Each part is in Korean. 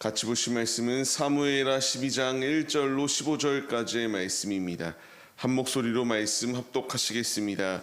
같이 보실 말씀은 사무엘하 12장 1절로 15절까지의 말씀입니다. 한 목소리로 말씀 합독하시겠습니다.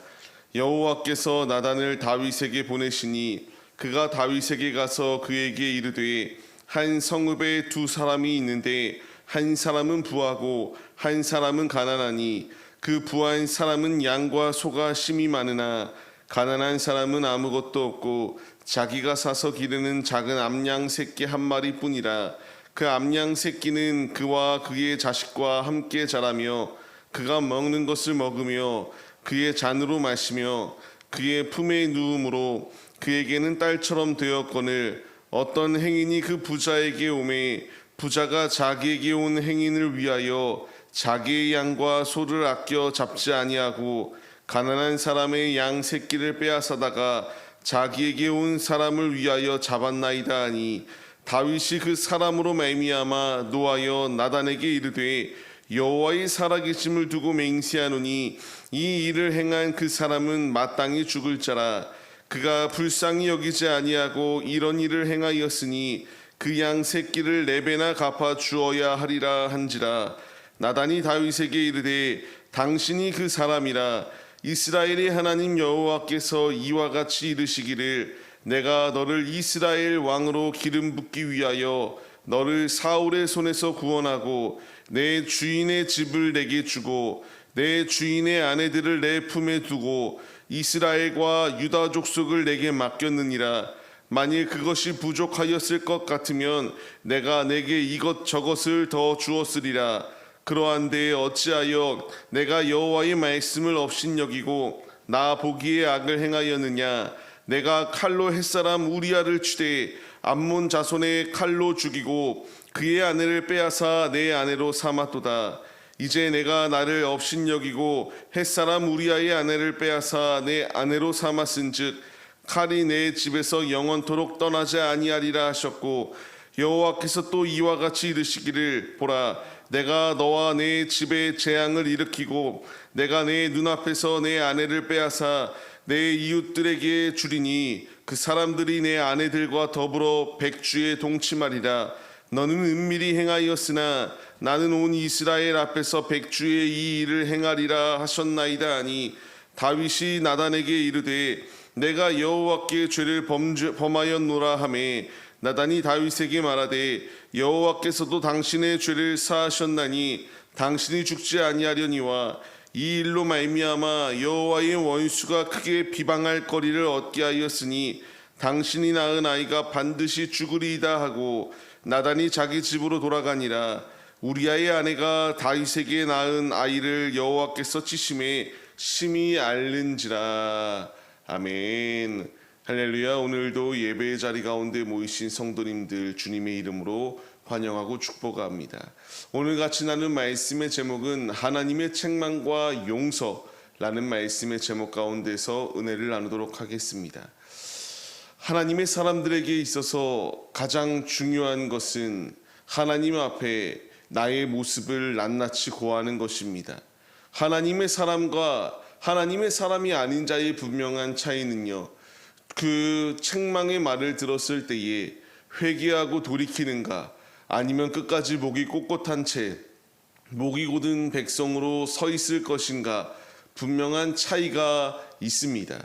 여호와께서 나단을 다윗에게 보내시니 그가 다윗에게 가서 그에게 이르되 한 성읍에 두 사람이 있는데 한 사람은 부하고 한 사람은 가난하니 그 부한 사람은 양과 소가 심이 많으나 가난한 사람은 아무것도 없고 자기가 사서 기르는 작은 암양 새끼 한 마리뿐이라. 그 암양 새끼는 그와 그의 자식과 함께 자라며 그가 먹는 것을 먹으며 그의 잔으로 마시며 그의 품에 누움으로 그에게는 딸처럼 되었거늘 어떤 행인이 그 부자에게 오매 부자가 자기에게 온 행인을 위하여 자기의 양과 소를 아껴 잡지 아니하고 가난한 사람의 양 새끼를 빼앗아다가 자기에게 온 사람을 위하여 잡았나이다 하니 다윗이 그 사람으로 말미암아 노하여 나단에게 이르되 여호와의 살아계심을 두고 맹세하노니 이 일을 행한 그 사람은 마땅히 죽을 자라. 그가 불쌍히 여기지 아니하고 이런 일을 행하였으니 그 양 새끼를 4배나 갚아 주어야 하리라 한지라. 나단이 다윗에게 이르되 당신이 그 사람이라. 이스라엘의 하나님 여호와께서 이와 같이 이르시기를 내가 너를 이스라엘 왕으로 기름 붓기 위하여 너를 사울의 손에서 구원하고 내 주인의 집을 내게 주고 내 주인의 아내들을 내 품에 두고 이스라엘과 유다 족속을 내게 맡겼느니라. 만일 그것이 부족하였을 것 같으면 내가 내게 이것저것을 더 주었으리라. 그러한데 어찌하여 내가 여호와의 말씀을 업신여기고 나 보기에 악을 행하였느냐. 내가 칼로 햇사람 우리아를 치되 암몬 자손의 칼로 죽이고 그의 아내를 빼앗아 내 아내로 삼았도다. 이제 내가 나를 업신여기고 햇사람 우리아의 아내를 빼앗아 내 아내로 삼았은즉 칼이 내 집에서 영원토록 떠나지 아니하리라 하셨고 여호와께서 또 이와 같이 이르시기를 보라 내가 너와 내 집에 재앙을 일으키고 내가 내 눈앞에서 내 아내를 빼앗아 내 이웃들에게 주리니 그 사람들이 내 아내들과 더불어 백주에 동침하리라. 너는 은밀히 행하였으나 나는 온 이스라엘 앞에서 백주의 이 일을 행하리라 하셨나이다 하니 다윗이 나단에게 이르되 내가 여호와께 죄를 범하였노라 하매 나단이 다윗에게 말하되 여호와께서도 당신의 죄를 사하셨나니 당신이 죽지 아니하려니와 이 일로 말미암아 여호와의 원수가 크게 비방할 거리를 얻게 하였으니 당신이 낳은 아이가 반드시 죽으리이다 하고 나단이 자기 집으로 돌아가니라. 우리아의 아내가 다윗에게 낳은 아이를 여호와께서 치심에 심히 앓는지라. 아멘. 할렐루야. 오늘도 예배의 자리 가운데 모이신 성도님들 주님의 이름으로 환영하고 축복합니다. 오늘 같이 나눈 말씀의 제목은 하나님의 책망과 용서라는 말씀의 제목 가운데서 은혜를 나누도록 하겠습니다. 하나님의 사람들에게 있어서 가장 중요한 것은 하나님 앞에 나의 모습을 낱낱이 고하는 것입니다. 하나님의 사람과 하나님의 사람이 아닌 자의 분명한 차이는요, 그 책망의 말을 들었을 때에 회개하고 돌이키는가 아니면 끝까지 목이 꼿꼿한 채 목이 곧은 백성으로 서 있을 것인가 분명한 차이가 있습니다.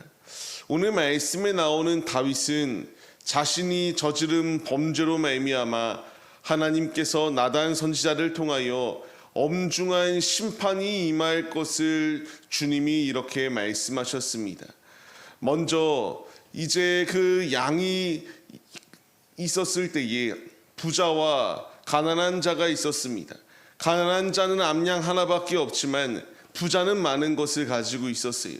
오늘 말씀에 나오는 다윗은 자신이 저지른 범죄로 말미암아 하나님께서 나단 선지자를 통하여 엄중한 심판이 임할 것을 주님이 이렇게 말씀하셨습니다. 먼저 이제 그 양이 있었을 때에 부자와 가난한 자가 있었습니다. 가난한 자는 암양 하나밖에 없지만 부자는 많은 것을 가지고 있었어요.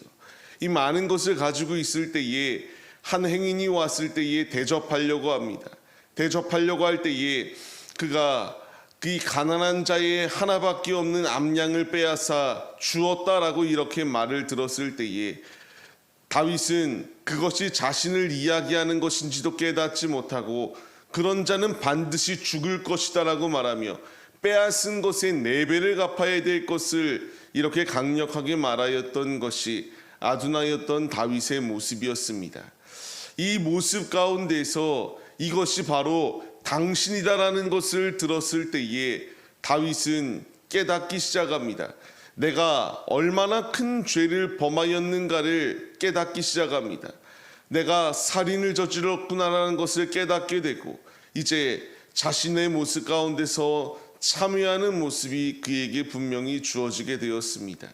이 많은 것을 가지고 있을 때에 한 행인이 왔을 때에 대접하려고 합니다. 대접하려고 할 때에 그가 그 가난한 자의 하나밖에 없는 암양을 빼앗아 주었다라고 이렇게 말을 들었을 때에 다윗은 그것이 자신을 이야기하는 것인지도 깨닫지 못하고 그런 자는 반드시 죽을 것이다 라고 말하며 빼앗은 것의 4배를 갚아야 될 것을 이렇게 강력하게 말하였던 것이 아두나였던 다윗의 모습이었습니다. 이 모습 가운데서 이것이 바로 당신이다라는 것을 들었을 때에 다윗은 깨닫기 시작합니다. 내가 얼마나 큰 죄를 범하였는가를 깨닫기 시작합니다. 내가 살인을 저질렀구나라는 것을 깨닫게 되고 이제 자신의 모습 가운데서 참회하는 모습이 그에게 분명히 주어지게 되었습니다.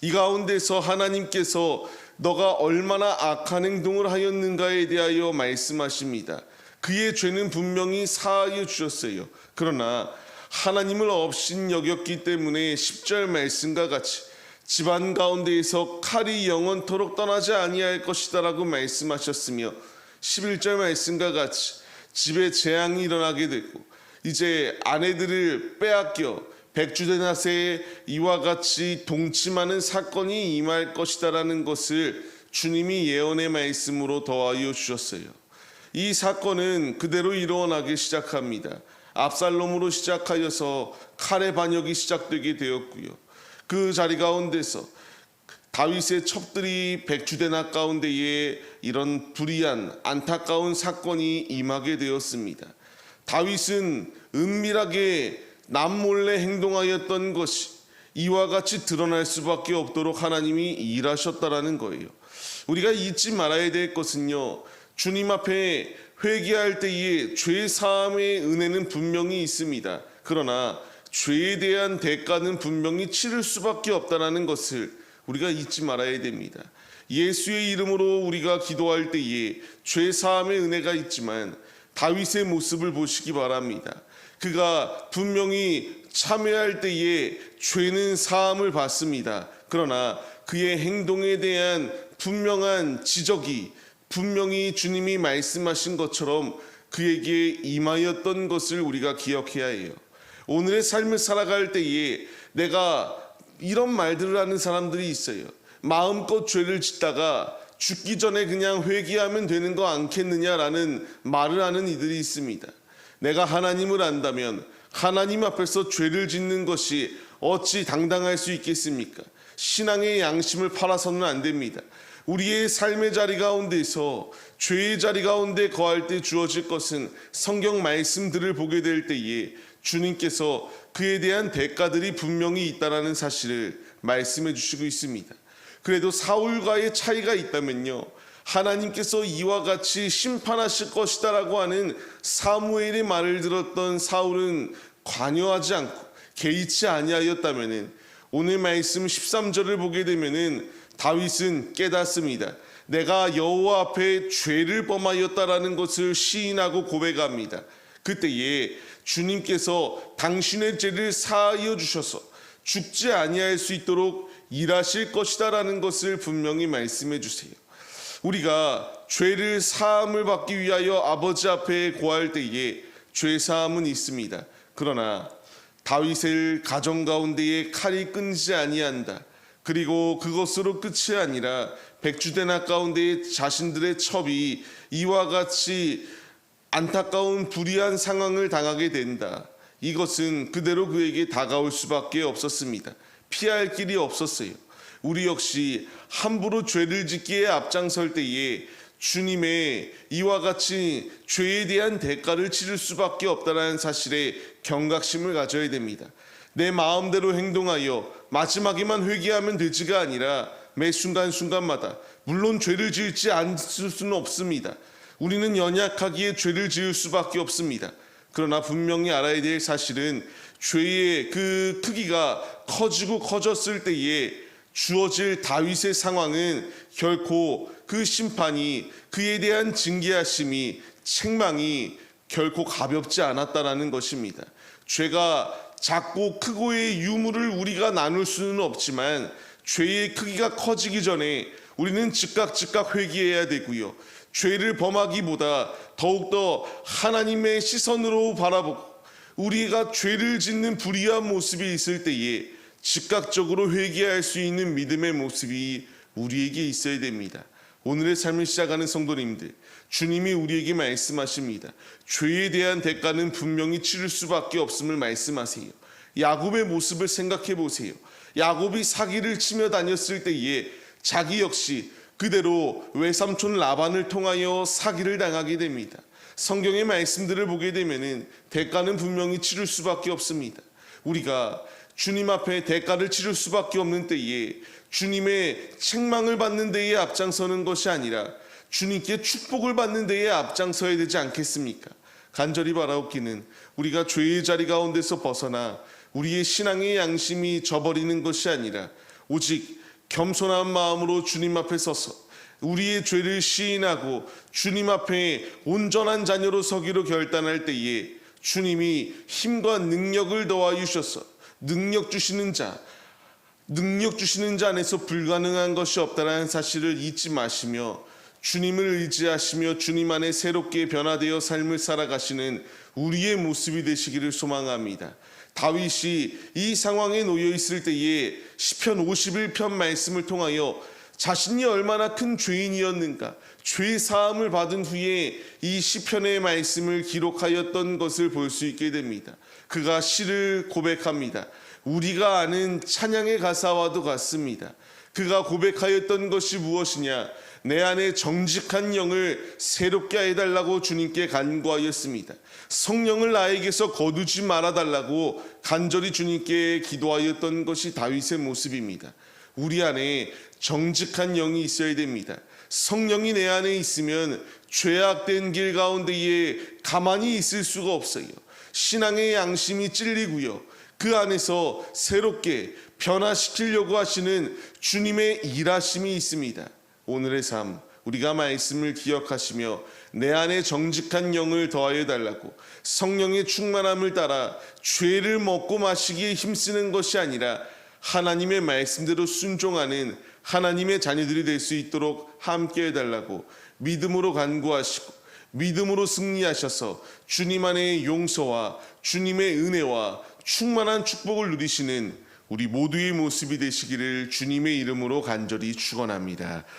이 가운데서 하나님께서 너가 얼마나 악한 행동을 하였는가에 대하여 말씀하십니다. 그의 죄는 분명히 사하여 주셨어요. 그러나 하나님을 업신 여겼기 때문에 10절 말씀과 같이 집안 가운데에서 칼이 영원토록 떠나지 아니할 것이다 라고 말씀하셨으며 11절 말씀과 같이 집에 재앙이 일어나게 되고 이제 아내들을 빼앗겨 백주대낮에 이와 같이 동침하는 사건이 임할 것이다 라는 것을 주님이 예언의 말씀으로 더하여 주셨어요. 이 사건은 그대로 일어나기 시작합니다. 압살롬으로 시작하여서 칼의 반역이 시작되게 되었고요. 그 자리 가운데서 다윗의 첩들이 백주대낮 가운데에 이런 불의한 안타까운 사건이 임하게 되었습니다. 다윗은 은밀하게 남몰래 행동하였던 것이 이와 같이 드러날 수밖에 없도록 하나님이 일하셨다라는 거예요. 우리가 잊지 말아야 될 것은요, 주님 앞에 회개할 때에 죄 사함의 은혜는 분명히 있습니다. 그러나 죄에 대한 대가는 분명히 치를 수밖에 없다는 것을 우리가 잊지 말아야 됩니다. 예수의 이름으로 우리가 기도할 때에 죄 사함의 은혜가 있지만 다윗의 모습을 보시기 바랍니다. 그가 분명히 참회할 때에 죄는 사함을 받습니다. 그러나 그의 행동에 대한 분명한 지적이 분명히 주님이 말씀하신 것처럼 그에게 임하였던 것을 우리가 기억해야 해요. 오늘의 삶을 살아갈 때에 내가 이런 말들을 하는 사람들이 있어요. 마음껏 죄를 짓다가 죽기 전에 그냥 회개하면 되는 거 않겠느냐라는 말을 하는 이들이 있습니다. 내가 하나님을 안다면 하나님 앞에서 죄를 짓는 것이 어찌 당당할 수 있겠습니까? 신앙의 양심을 팔아서는 안 됩니다. 우리의 삶의 자리 가운데서 죄의 자리 가운데 거할 때 주어질 것은 성경 말씀들을 보게 될 때에 주님께서 그에 대한 대가들이 분명히 있다는 사실을 말씀해 주시고 있습니다. 그래도 사울과의 차이가 있다면요, 하나님께서 이와 같이 심판하실 것이다 라고 하는 사무엘의 말을 들었던 사울은 관여하지 않고 개의치 아니하였다면 오늘 말씀 13절을 보게 되면은 다윗은 깨닫습니다. 내가 여호와 앞에 죄를 범하였다라는 것을 시인하고 고백합니다. 그때에 주님께서 당신의 죄를 사하여 주셔서 죽지 아니할 수 있도록 일하실 것이다라는 것을 분명히 말씀해 주세요. 우리가 죄를 사함을 받기 위하여 아버지 앞에 고할 때에 죄 사함은 있습니다. 그러나 다윗의 가정 가운데에 칼이 끊지 아니한다. 그리고 그것으로 끝이 아니라 백주대낮 가운데 자신들의 첩이 이와 같이 안타까운 불의한 상황을 당하게 된다. 이것은 그대로 그에게 다가올 수밖에 없었습니다. 피할 길이 없었어요. 우리 역시 함부로 죄를 짓기에 앞장설 때에 주님의 이와 같이 죄에 대한 대가를 치를 수밖에 없다는 사실에 경각심을 가져야 됩니다. 내 마음대로 행동하여 마지막에만 회개하면 되지가 아니라 매 순간순간마다, 물론 죄를 지을지 않을 수는 없습니다. 우리는 연약하기에 죄를 지을 수밖에 없습니다. 그러나 분명히 알아야 될 사실은 죄의 그 크기가 커지고 커졌을 때에 주어질 다윗의 상황은 결코 그 심판이, 그에 대한 징계하심이, 책망이 결코 가볍지 않았다라는 것입니다. 죄가 작고 크고의 유무를 우리가 나눌 수는 없지만 죄의 크기가 커지기 전에 우리는 즉각 회개해야 되고요. 죄를 범하기보다 더욱더 하나님의 시선으로 바라보고 우리가 죄를 짓는 불의한 모습이 있을 때에 즉각적으로 회개할 수 있는 믿음의 모습이 우리에게 있어야 됩니다. 오늘의 삶을 시작하는 성도님들, 주님이 우리에게 말씀하십니다. 죄에 대한 대가는 분명히 치를 수밖에 없음을 말씀하세요. 야곱의 모습을 생각해 보세요. 야곱이 사기를 치며 다녔을 때에 자기 역시 그대로 외삼촌 라반을 통하여 사기를 당하게 됩니다. 성경의 말씀들을 보게 되면은 대가는 분명히 치를 수밖에 없습니다. 우리가 주님 앞에 대가를 치를 수밖에 없는 때에 주님의 책망을 받는 데에 앞장서는 것이 아니라 주님께 축복을 받는 데에 앞장서야 되지 않겠습니까? 간절히 바라옵기는 우리가 죄의 자리 가운데서 벗어나 우리의 신앙의 양심이 저버리는 것이 아니라 오직 겸손한 마음으로 주님 앞에 서서 우리의 죄를 시인하고 주님 앞에 온전한 자녀로 서기로 결단할 때에 주님이 힘과 능력을 더하여 주셔서 능력 주시는 자 안에서 불가능한 것이 없다는 사실을 잊지 마시며 주님을 의지하시며 주님 안에 새롭게 변화되어 삶을 살아가시는 우리의 모습이 되시기를 소망합니다. 다윗이 이 상황에 놓여 있을 때에 시편 51편 말씀을 통하여 자신이 얼마나 큰 죄인이었는가, 죄 사함을 받은 후에 이 시편의 말씀을 기록하였던 것을 볼 수 있게 됩니다. 그가 시를 고백합니다. 우리가 아는 찬양의 가사와도 같습니다. 그가 고백하였던 것이 무엇이냐? 내 안에 정직한 영을 새롭게 해달라고 주님께 간구하였습니다. 성령을 나에게서 거두지 말아달라고 간절히 주님께 기도하였던 것이 다윗의 모습입니다. 우리 안에 정직한 영이 있어야 됩니다. 성령이 내 안에 있으면 죄악된 길 가운데에 가만히 있을 수가 없어요. 신앙의 양심이 찔리고요. 그 안에서 새롭게 변화시키려고 하시는 주님의 일하심이 있습니다. 오늘의 삶, 우리가 말씀을 기억하시며 내 안에 정직한 영을 더하여 달라고 성령의 충만함을 따라 죄를 먹고 마시기에 힘쓰는 것이 아니라 하나님의 말씀대로 순종하는 하나님의 자녀들이 될 수 있도록 함께 해달라고 믿음으로 간구하시고 믿음으로 승리하셔서 주님 안의 용서와 주님의 은혜와 충만한 축복을 누리시는 우리 모두의 모습이 되시기를 주님의 이름으로 간절히 축원합니다.